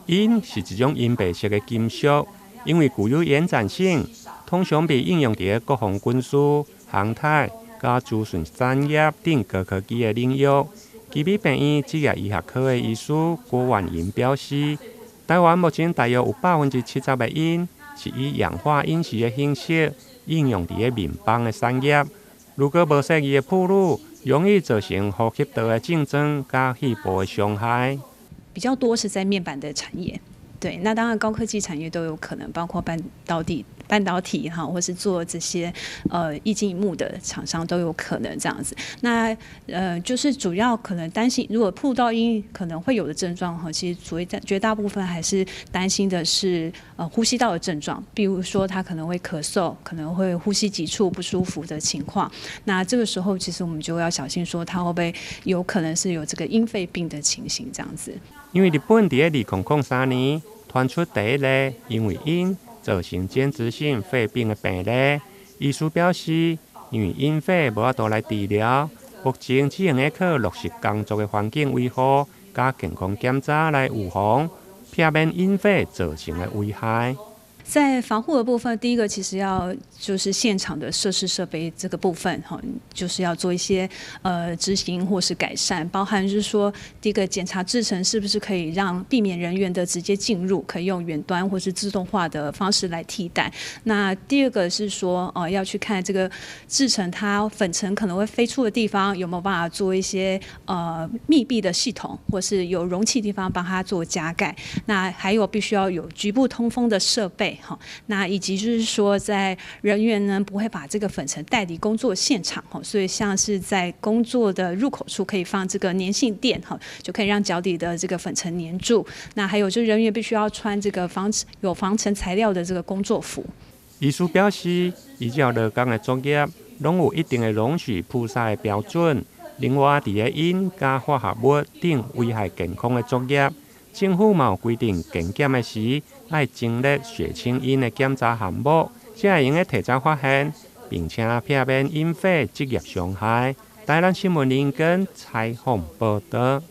银是一种银白色的金属，因为具有延展性，通常被应用在国防军事、航太、甲资讯产业等高科技的领域。基比病院职业医学科的医师郭婉莹表示，台湾目前大约有70%的银是以氧化铟锡的形式应用在面板的产业。如果无适宜的铺路，容易造成呼吸道的竞争加肺部的伤害。比较多是在面板的产业。对，那当然高科技产业都有可能，包括半导体哈，或是做这些液晶萤幕的厂商都有可能这样子。那就是主要可能担心，如果碰到因可能会有的症状哈，其实绝大部分还是担心的是呼吸道的症状，比如说他可能会咳嗽，可能会呼吸急促不舒服的情况。那这个时候其实我们就要小心说，他会不会有可能是有这个因肺病的情形这样子。因为日本在2003年传出第一例因为因造成间质性肺病的病例，医师表示，因为因肺无法度来治疗，目前只用靠落实工作的环境维护加健康检查来预防，避免因肺造成的危害。在防护的部分，第一个其实就是现场的设施设备这个部分哈，就是要做一些执行或是改善，包含就是说，第一个检查制程是不是可以让避免人员的直接进入，可以用远端或是自动化的方式来替代。那第二个是说要去看这个制程它粉尘可能会飞出的地方有没有办法做一些密闭的系统，或是有容器的地方帮它做加盖。那还有必须要有局部通风的设备。那以及就是说，在人员呢不会把这个粉尘带离工作现场，所以像是在工作的入口处可以放这个粘性垫，就可以让脚底的这个粉尘粘住。那还有就是人员必须要穿这个有防尘材料的这个工作服。医师表示，依照劳工的作业，拢有一定的容许曝晒的标准。另外，伫个因加化合物等危害健康的作业，政府嘛有规定健检的时，要经历血清因的检查项目，才会用个提早发现，并且避免因肺职业伤害。台南新闻林根采访报道。